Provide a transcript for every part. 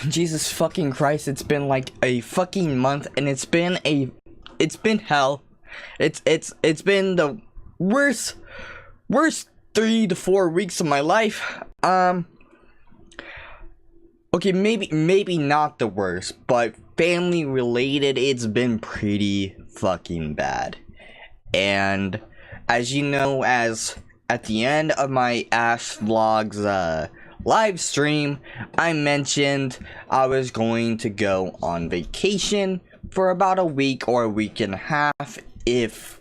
Jesus fucking Christ, it's been like a fucking month, and it's been hell. It's been the worst 3 to 4 weeks of my life. Okay, maybe not the worst, but family related, it's been pretty fucking bad. And as you know, as at the end of my Ash Vlogs live stream, I mentioned I was going to go on vacation for about a week or a week and a half if,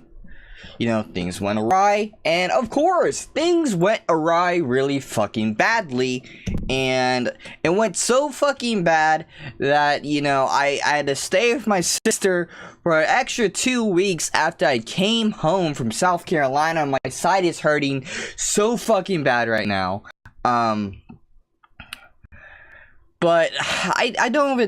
you know, things went awry. And of course, things went awry really fucking badly. And it went so fucking bad that, you know, I had to stay with my sister for an extra 2 weeks after I came home from South Carolina. My side is hurting so fucking bad right now. But I don't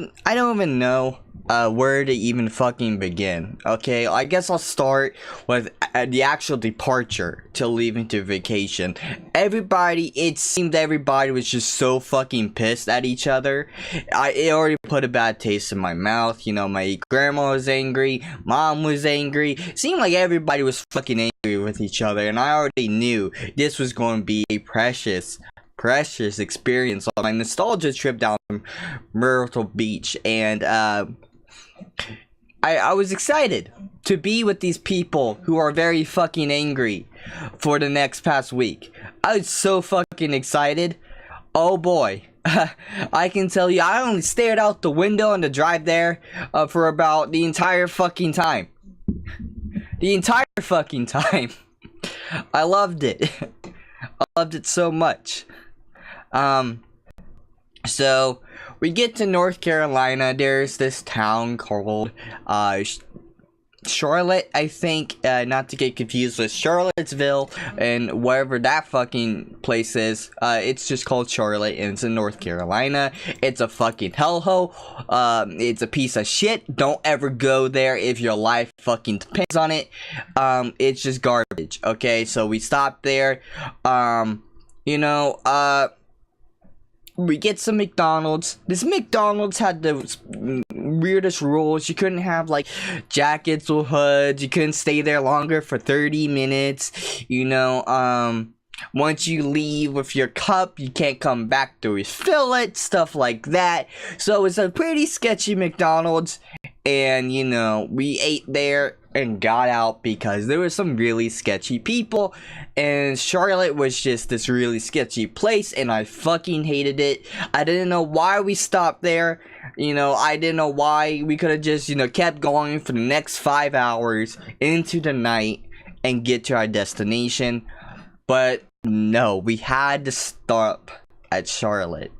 even know where to even fucking begin. Okay, I guess I'll start with the actual departure to leaving to vacation. It seemed everybody was just so fucking pissed at each other. It already put a bad taste in my mouth. You know, my grandma was angry, mom was angry. It seemed like everybody was fucking angry with each other, and I already knew this was going to be a precious experience on my nostalgia trip down to Myrtle Beach. And I was excited to be with these people who are very fucking angry for the next past week. I was so fucking excited. Oh boy. I can tell you, I only stared out the window on the drive there for about the entire fucking time. The entire fucking time. I loved it. I loved it so much. So we get to North Carolina. There's this town called Charlotte, I think, not to get confused with Charlottesville and wherever that fucking place is. It's just called Charlotte, and it's in North Carolina. It's a fucking hellhole. It's a piece of shit. Don't ever go there if your life fucking depends on it. It's just garbage. Okay, so we stopped there. You know, we get some McDonald's. This McDonald's had the weirdest rules. You couldn't have like jackets or hoods. You couldn't stay there longer for 30 minutes. You know, once you leave with your cup, you can't come back to refill it. Stuff like that. So it's a pretty sketchy McDonald's. And, you know, we ate there and got out because there were some really sketchy people. And Charlotte was just this really sketchy place, and I fucking hated it. I didn't know why we stopped there. You know, I didn't know why we could have just, you know, kept going for the next 5 hours into the night and get to our destination. But no, we had to stop at Charlotte.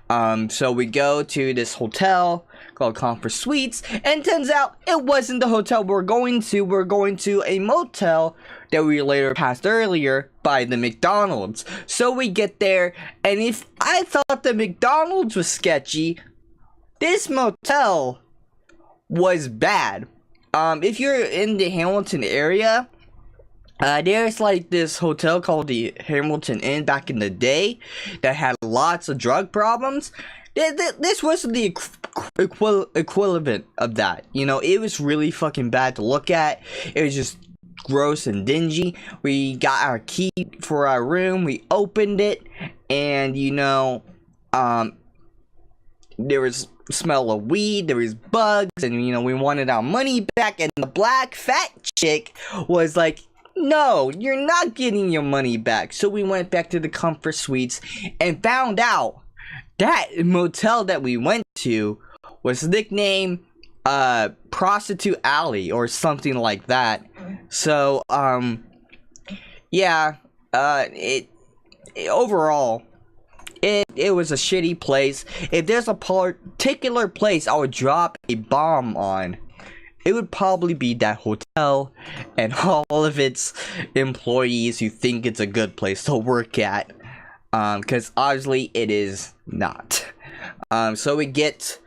So we go to this hotel called Comfort Suites, and turns out it wasn't the hotel we're going to. We're going to a motel that we later passed earlier by the McDonald's. So we get there, and if I thought the McDonald's was sketchy, this motel was bad. If you're in the Hamilton area, there's like this hotel called the Hamilton Inn back in the day that had lots of drug problems. This was the equivalent of that. You know, it was really fucking bad to look at. It was just gross and dingy. We got our key for our room. We opened it, and you know, there was smell of weed. There was bugs, and you know, we wanted our money back. And the black fat chick was like, "No, you're not getting your money back." So we went back to the Comfort Suites and found out that motel that we went to was nicknamed Prostitute Alley or something like that. So yeah, overall it was a shitty place. If there's a particular place I would drop a bomb on, it would probably be that hotel and all of its employees who think it's a good place to work at. Because obviously it is not. So we get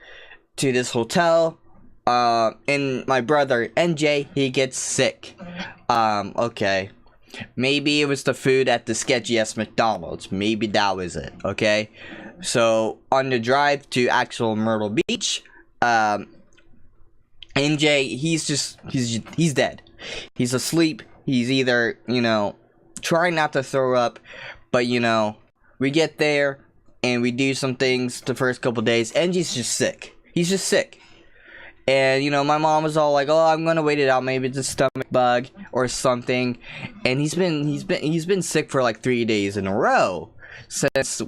to this hotel, and my brother, NJ, he gets sick. Okay. maybe it was the food at the sketchy ass McDonald's. Maybe that was it, okay? So, on the drive to actual Myrtle Beach, MJ, he's dead. He's asleep. He's either, trying not to throw up, but, we get there, and we do some things the first couple days. MJ's just sick. He's just sick. And, my mom was all like, oh, I'm gonna wait it out. Maybe it's a stomach bug or something. And he's been sick for like 3 days in a row since,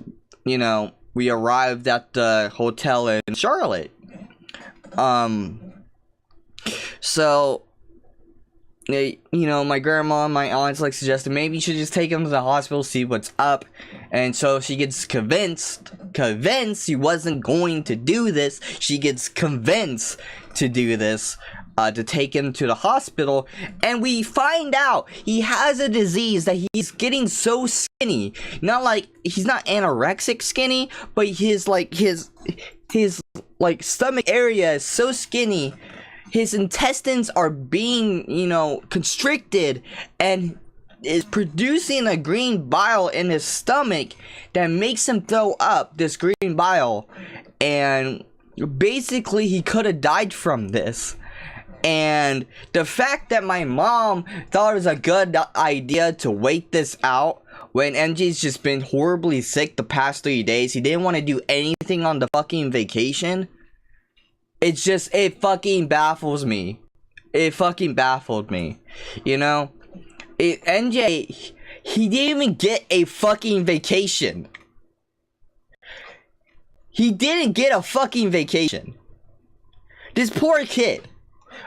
we arrived at the hotel in Charlotte. So, my grandma and my aunts like suggested maybe you should just take him to the hospital, see what's up. And so she gets convinced he wasn't going to do this. She gets convinced to do this, to take him to the hospital. And we find out he has a disease that he's getting so skinny. Not like, he's not anorexic skinny, but his stomach area is so skinny. His intestines are being, constricted and is producing a green bile in his stomach that makes him throw up this green bile. And basically, he could have died from this. And the fact that my mom thought it was a good idea to wait this out when MJ's just been horribly sick the past 3 days, he didn't want to do anything on the fucking vacation. It fucking baffles me. It fucking baffled me. MJ, he didn't even get a fucking vacation. He didn't get a fucking vacation. This poor kid.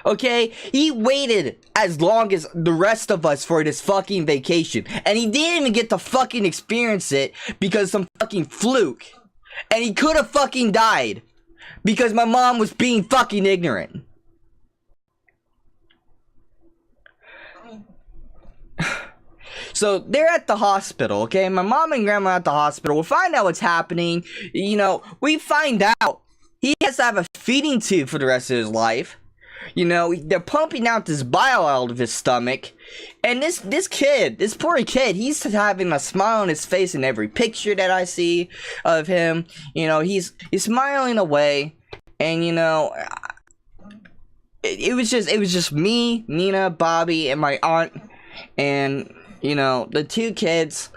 Okay? He waited as long as the rest of us for this fucking vacation. And he didn't even get to fucking experience it because of some fucking fluke. And he could have fucking died. Because my mom was being fucking ignorant. So, they're at the hospital, okay? My mom and grandma are at the hospital. We'll find out what's happening. We find out he has to have a feeding tube for the rest of his life. They're pumping out this bile out of his stomach. And this poor kid, he's having a smile on his face in every picture that I see of him. He's smiling away. And, it was just me, Nina, Bobby, and my aunt. And, the 2 kids,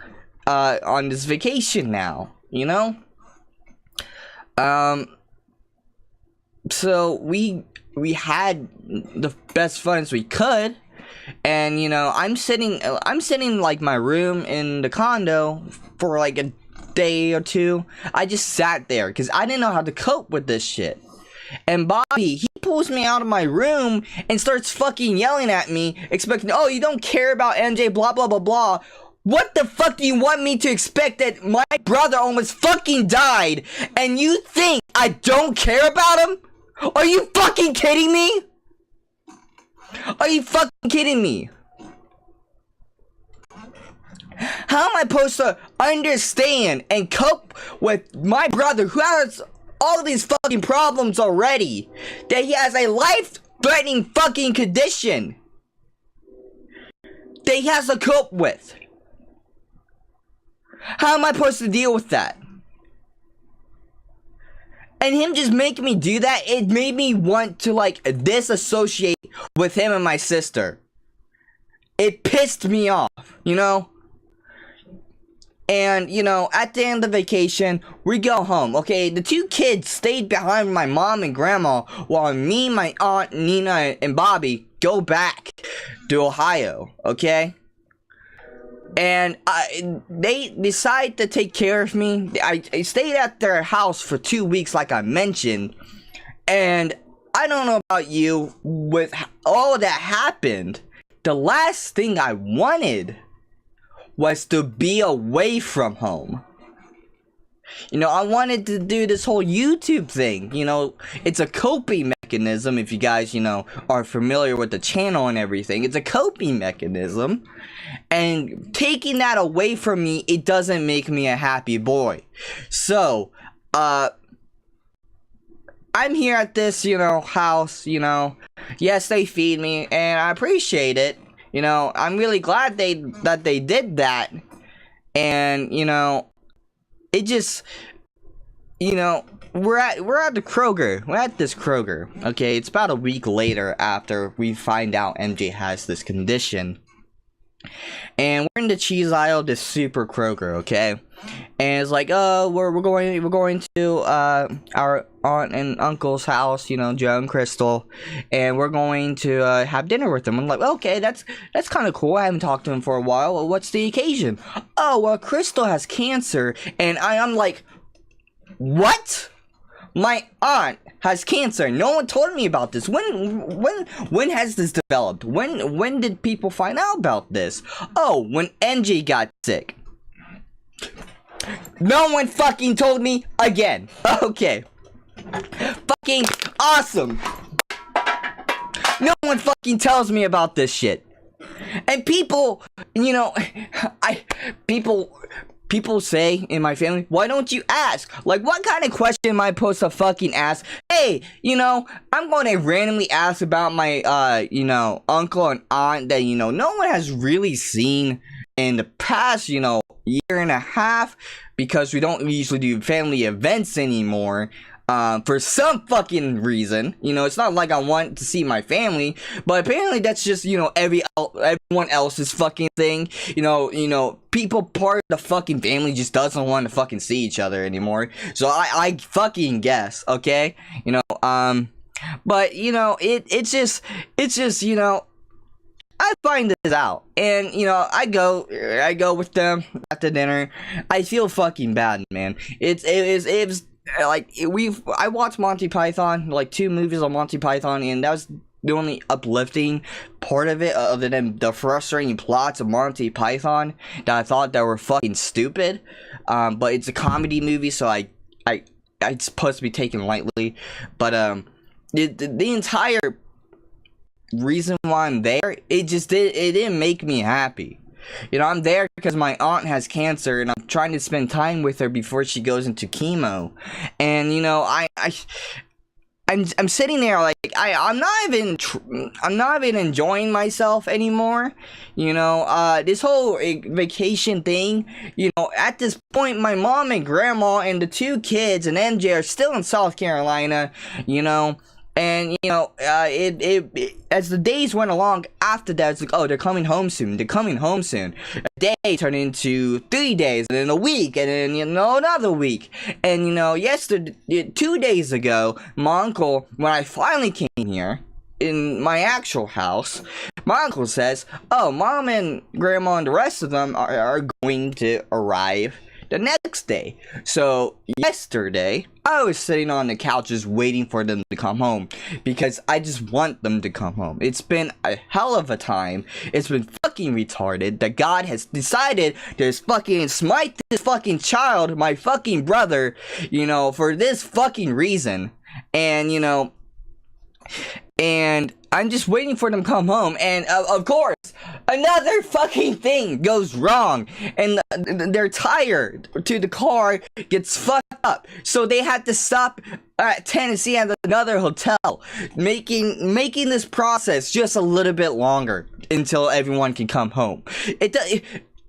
on this vacation now, So, we had the best fun as we could. And, I'm sitting like my room in the condo for like a day or 2. I just sat there because I didn't know how to cope with this shit. And Bobby, he pulls me out of my room and starts fucking yelling at me, expecting, oh, you don't care about MJ, blah, blah, blah, blah. What the fuck do you want me to expect that my brother almost fucking died and you think I don't care about him? Are you fucking kidding me? Are you fucking kidding me? How am I supposed to understand and cope with my brother who has all these fucking problems already? That he has a life-threatening fucking condition that he has to cope with. How am I supposed to deal with that? And him just making me do that, it made me want to like disassociate with him and my sister. It pissed me off, And, at the end of the vacation, we go home, okay? The 2 kids stayed behind with my mom and grandma while me, my aunt, Nina, and Bobby go back to Ohio, okay? And they decide to take care of me. I stayed at their house for 2 weeks, like I mentioned. And I don't know about you, with all that happened, the last thing I wanted was to be away from home. I wanted to do this whole YouTube thing. It's a coping mechanism, if you guys, are familiar with the channel and everything. It's a coping mechanism. And taking that away from me, it doesn't make me a happy boy. So, I'm here at this, house, yes, they feed me, and I appreciate it. You know, I'm really glad that they did that. And, you know, it just, you know, we're at the Kroger. We're at this Kroger. Okay, it's about a week later after we find out MJ has this condition. And we're in the cheese aisle, this super Kroger, okay? And it's like, oh, we're going to our aunt and uncle's house, you know, Joe and Crystal, and we're going to have dinner with them. I'm like, okay, that's kind of cool. I haven't talked to him for a while. Well, what's the occasion? Oh, well, Crystal has cancer, and I'm like, what? My aunt has cancer. No one told me about this. When has this developed? When did people find out about this? Oh, when NJ got sick. No one fucking told me again. Okay. Fucking awesome. No one fucking tells me about this shit. And people, you know, people say in my family, why don't you ask? Like, what kind of question am I supposed to fucking ask? Hey, you know, I'm going to randomly ask about my, you know, uncle and aunt that, you know, no one has really seen in the past, you know, year and a half, because we don't usually do family events anymore. For some fucking reason, you know, it's not like I want to see my family, but apparently that's just, you know, everyone else's fucking thing. You know, people part of the fucking family just doesn't want to fucking see each other anymore. So I fucking guess, okay? You know, but you know, it's just, you know, I find this out, and you know, I go with them at the dinner. I feel fucking bad, man. It was like I watched Monty Python, like 2 movies on Monty Python, and that was the only uplifting part of it, other than the frustrating plots of Monty Python that I thought that were fucking stupid. But it's a comedy movie, so it's supposed to be taken lightly. But the entire reason why I'm there, it didn't make me happy. You know, I'm there because my aunt has cancer, and I'm trying to spend time with her before she goes into chemo. And you know, I'm sitting there like I'm not even enjoying myself anymore. You know, this whole vacation thing. You know, at this point, my mom and grandma and the 2 kids and MJ are still in South Carolina. You know. And, you know, as the days went along after that, it's like, oh, they're coming home soon. A day turned into 3 days, and then a week, and then, you know, another week. And, you know, 2 days ago, my uncle, when I finally came here, in my actual house, my uncle says, oh, mom and grandma and the rest of them are going to arrive the next day. So yesterday, I was sitting on the couch just waiting for them to come home, because I just want them to come home. It's been a hell of a time. It's been fucking retarded that God has decided to fucking smite this fucking child, my fucking brother, you know, for this fucking reason. And, you know, and I'm just waiting for them to come home, and of course, another fucking thing goes wrong, and their tire to the car gets fucked up, so they had to stop at Tennessee at another hotel, making this process just a little bit longer until everyone can come home.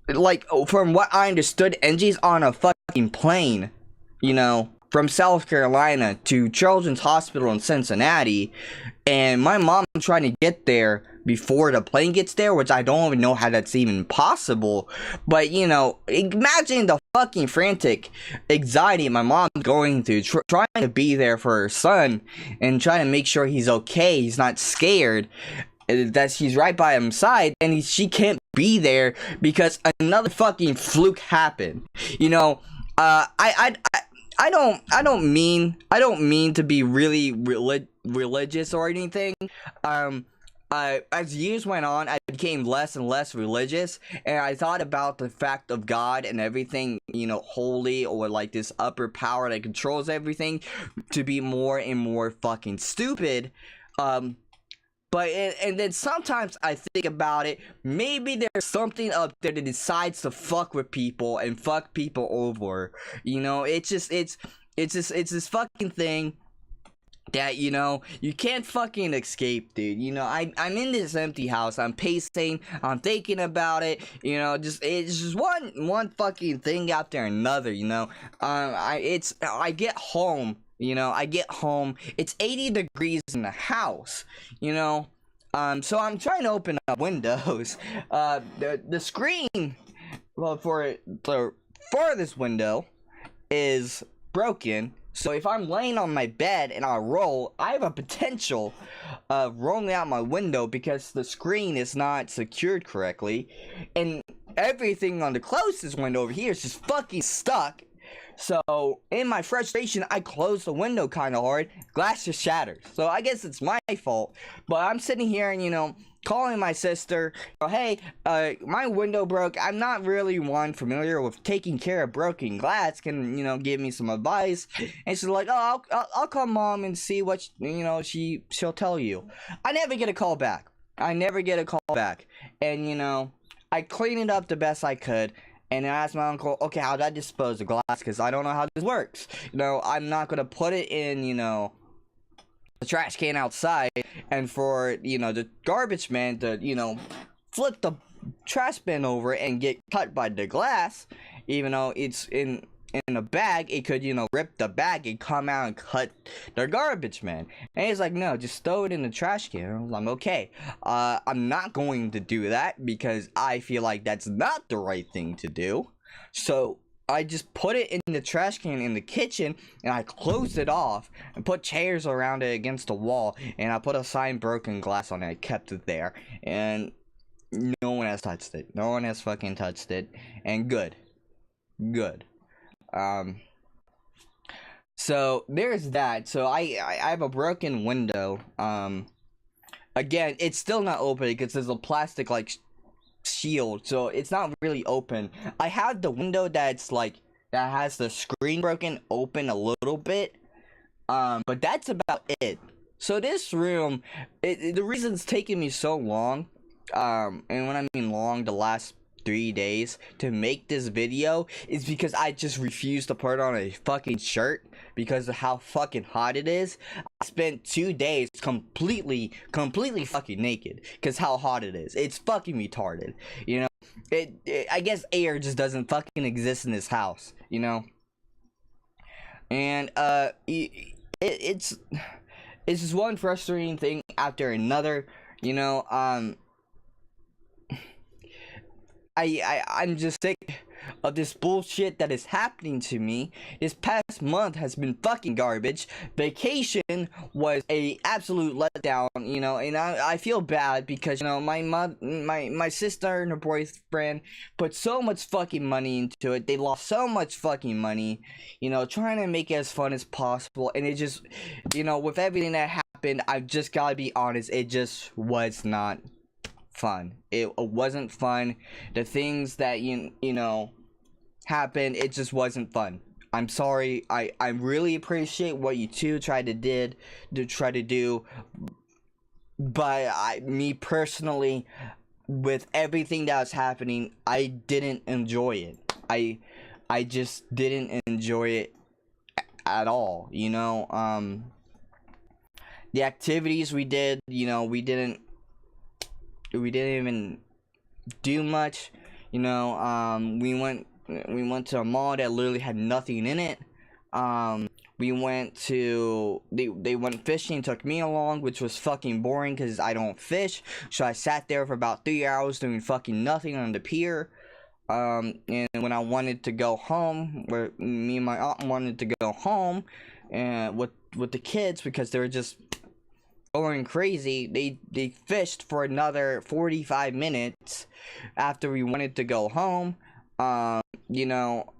Like, from what I understood, NG's on a fucking plane, you know, from South Carolina to Children's Hospital in Cincinnati, and my mom's trying to get there before the plane gets there, which I don't even know how that's even possible. But, you know, imagine the fucking frantic anxiety my mom's going through, trying to be there for her son, and trying to make sure he's okay, he's not scared, that she's right by his side, and she can't be there because another fucking fluke happened. You know, I don't mean to be really religious or anything. As years went on, I became less and less religious, and I thought about the fact of God and everything, you know, holy, or like this upper power that controls everything, to be more and more fucking stupid. But and then sometimes I think about it, maybe there's something up there that decides to fuck with people and fuck people over. You know, it's this fucking thing that, you know, you can't fucking escape, dude. You know, I'm in this empty house, I'm pacing, I'm thinking about it, you know, it's just one fucking thing after another, you know. I get home, you know, it's 80 degrees in the house, you know. So I'm trying to open up windows. The screen, well, for the farthest window is broken. So if I'm laying on my bed and I roll, I have a potential of rolling out my window because the screen is not secured correctly. And everything on the closest window over here is just fucking stuck. So in my frustration, I close the window kind of hard. Glass just shatters. So I guess it's my fault. But I'm sitting here and, you know, calling my sister, hey, my window broke. I'm not really one familiar with taking care of broken glass. Can, you know, give me some advice? And she's like, oh, I'll call mom and see what, you know, she'll tell you. I never get a call back. And, you know, I cleaned it up the best I could. And I asked my uncle, okay, how do I dispose of glass? Because I don't know how this works. You know, I'm not going to put it in, you know, the trash can outside. And for, you know, the garbage man to, you know, flip the trash bin over and get cut by the glass. Even though it's in a bag, it could, you know, rip the bag and come out and cut the garbage man. And he's like, no, just throw it in the trash can. I'm okay. I'm not going to do that because I feel like that's not the right thing to do. So I just put it in the trash can in the kitchen and I closed it off and put chairs around it against the wall, and I put a sign broken glass on it. I kept it there, and no one has touched it. No one has fucking touched it. And good. So there's that. So I have a broken window. Again, it's still not open because there's a plastic like shield, so it's not really open. I have the window that's like that has the screen broken open a little bit, but that's about it. So this room, the reason it's taking me so long, and when I mean long, the last 3 days to make this video is because I just refuse to put on a fucking shirt because of how fucking hot it is. I spent 2 days completely fucking naked because how hot it is. It's fucking retarded, you know. I guess air just doesn't fucking exist in this house, you know. And it's just one frustrating thing after another, you know. I'm just sick of this bullshit that is happening to me. This past month has been fucking garbage. Vacation was a absolute letdown, you know, and I feel bad because, you know, my sister and her boyfriend put so much fucking money into it. They lost so much fucking money, you know, trying to make it as fun as possible, and it just, you know, with everything that happened, I've just gotta be honest, it just was not fun. It wasn't fun. The things that you know happened, it just wasn't fun. I'm sorry. I really appreciate what you two tried to do, but me personally, with everything that was happening, I didn't enjoy it. I just didn't enjoy it at all, you know. The activities we did, you know, we didn't even do much, you know. We went to a mall that literally had nothing in it. We went to they went fishing, took me along, which was fucking boring because I don't fish. So I sat there for about 3 hours doing fucking nothing on the pier. And when I wanted to go home, where me and my aunt wanted to go home, and with the kids because they were just going crazy, they fished for another 45 minutes after we wanted to go home. You know,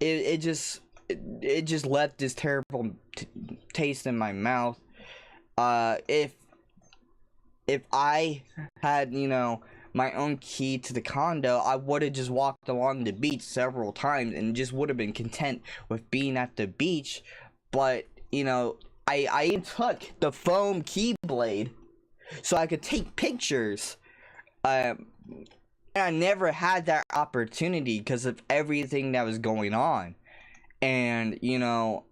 it just left this terrible taste in my mouth. If I had, you know, my own key to the condo, I would have just walked along the beach several times and just would have been content with being at the beach. But, you know, I took the foam keyblade so I could take pictures. And I never had that opportunity because of everything that was going on. And, you know,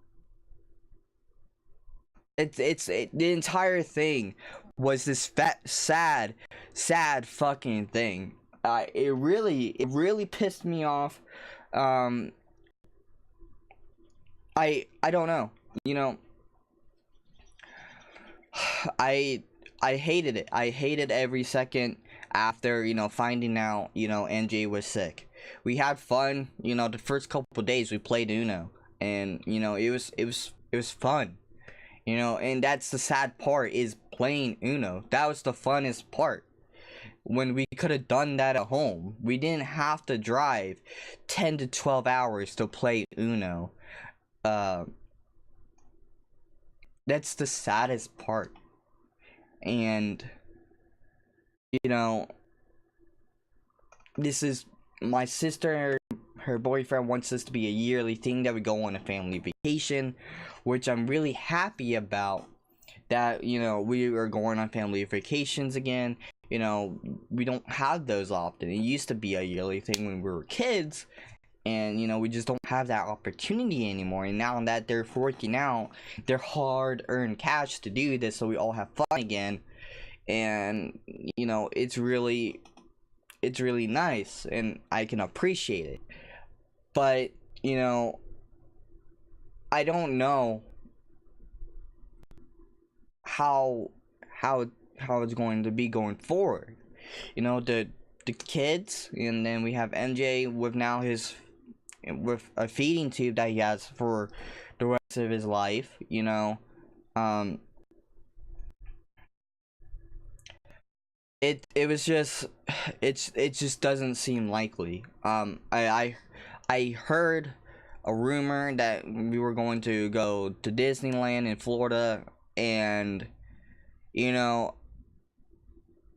The entire thing was this sad fucking thing. It really pissed me off. I don't know. You know, I hated it. I hated every second after, finding out, NJ was sick. We had fun, the first couple days we played Uno, and it was fun. And that's the sad part, is playing Uno. That was the funnest part. When we could have done that at home. We didn't have to drive 10 to 12 hours to play Uno. That's the saddest part. And this is my sister. Her boyfriend wants this to be a yearly thing, that we go on a family vacation, which I'm really happy about. That we are going on family vacations again. We don't have those often. It used to be a yearly thing when we were kids, and we just don't have that opportunity anymore. And now that they're forking out their hard-earned cash to do this, so we all have fun again, and it's really nice, and I can appreciate it. But I don't know how it's going to be going forward. The kids, and then we have MJ with now with a feeding tube that he has for the rest of his life. It was just, it just doesn't seem likely. I heard a rumor that we were going to go to Disneyland in Florida, and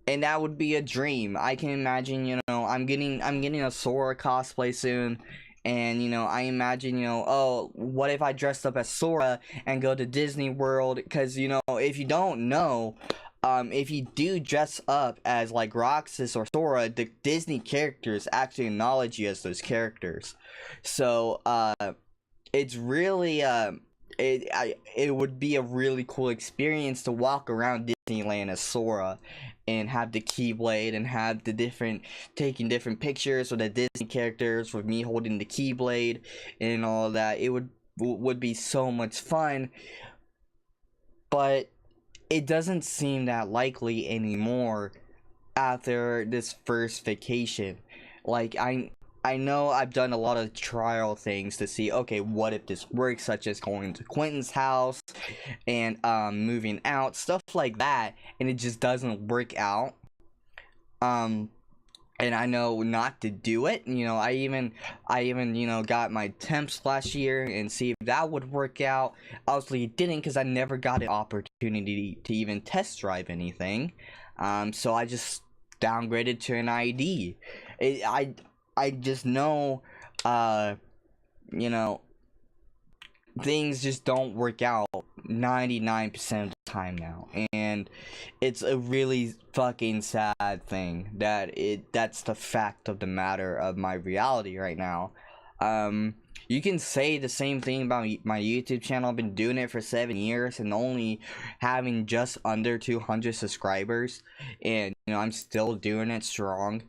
and that would be a dream. I can imagine, I'm getting a Sora cosplay soon, and I imagine, oh, what if I dressed up as Sora and go to Disney World? Because if you don't know, if you do dress up as like Roxas or Sora, the Disney characters actually acknowledge you as those characters. So it's really it would be a really cool experience to walk around Disneyland as Sora, and have the Keyblade, and have the taking different pictures with the Disney characters, with me holding the Keyblade and all that. It would be so much fun, but it doesn't seem that likely anymore after this first vacation. Like, I know I've done a lot of trial things to see, okay, what if this works, such as going to Quentin's house and moving out, stuff like that, and it just doesn't work out. And I know not to do it. I even got my temps last year and see if that would work out. Obviously it didn't, because I never got an opportunity to even test drive anything. So I just downgraded to an ID. I just know, things just don't work out 99% of the time now, and it's a really fucking sad thing that's the fact of the matter of my reality right now. You can say the same thing about my YouTube channel. I've been doing it for 7 years and only having just under 200 subscribers, and I'm still doing it strong.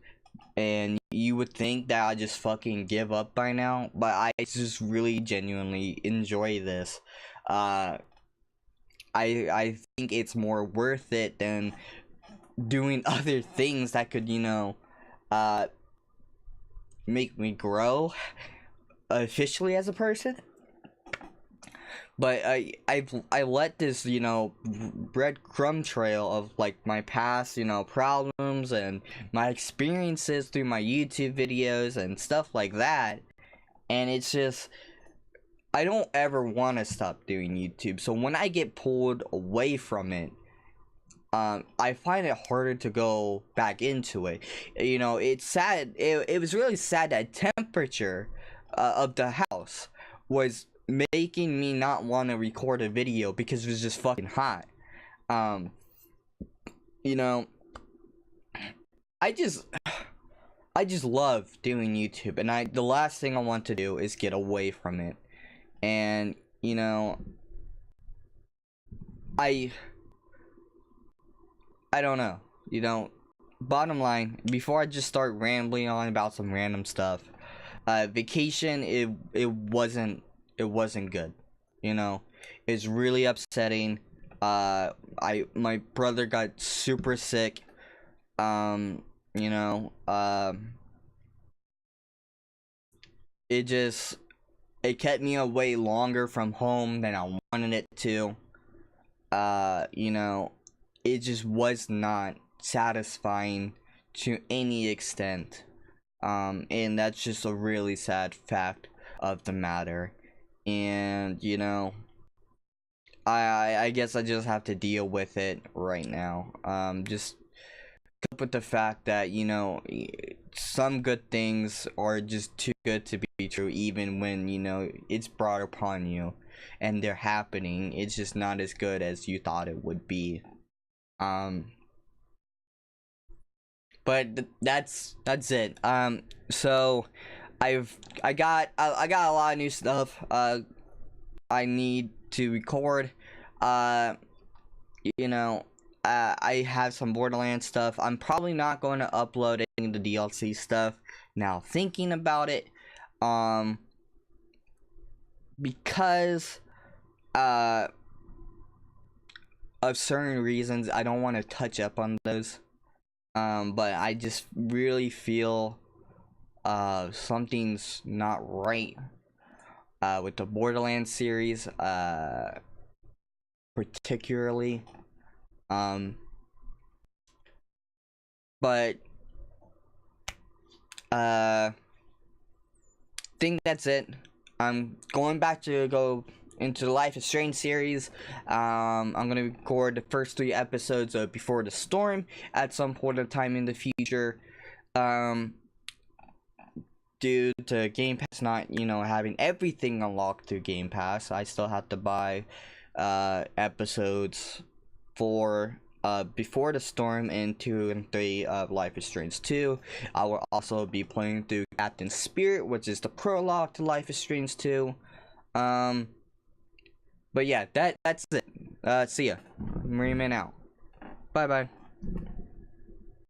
And you would think that I just fucking give up by now, but I just really genuinely enjoy this. I think it's more worth it than doing other things that could make me grow officially as a person. But I let this breadcrumb trail of like my past problems and my experiences through my YouTube videos and stuff like that, and it's just, I don't ever want to stop doing YouTube. So when I get pulled away from it, I find it harder to go back into it. It's sad. It was really sad that temperature of the house was making me not want to record a video, because it was just fucking hot. I just love doing YouTube, and the last thing I want to do is get away from it. And I don't know. You know, bottom line, before I just start rambling on about some random stuff, vacation, it wasn't good. You know, it's really upsetting. My brother got super sick. You know, it just it kept me away longer from home than I wanted it to. You know, it just was not satisfying to any extent. And that's just a really sad fact of the matter. And you know, I guess I just have to deal with it right now. Just cope with the fact that, you know, some good things are just too good to be true, even when, you know, it's brought upon you and they're happening. It's just not as good as you thought it would be. Um, but that's it. So I got a lot of new stuff. I need to record. Uh, you know, I have some Borderlands stuff. I'm probably not going to upload any of the DLC stuff now thinking about it. Because of certain reasons, I don't want to touch up on those. But I just really feel something's not right with the Borderlands series, particularly. But think that's it. I'm going back to go into the Life is Strange series. I'm gonna record the first 3 episodes of Before the Storm at some point in time in the future. Due to Game Pass not, you know, having everything unlocked through Game Pass, I still have to buy episodes for Before the Storm and 2 and 3 of Life is Strange 2. I will also be playing through Captain Spirit, which is the prologue to Life is Strange 2. But yeah, that's it. See ya. Marineman out. Bye bye.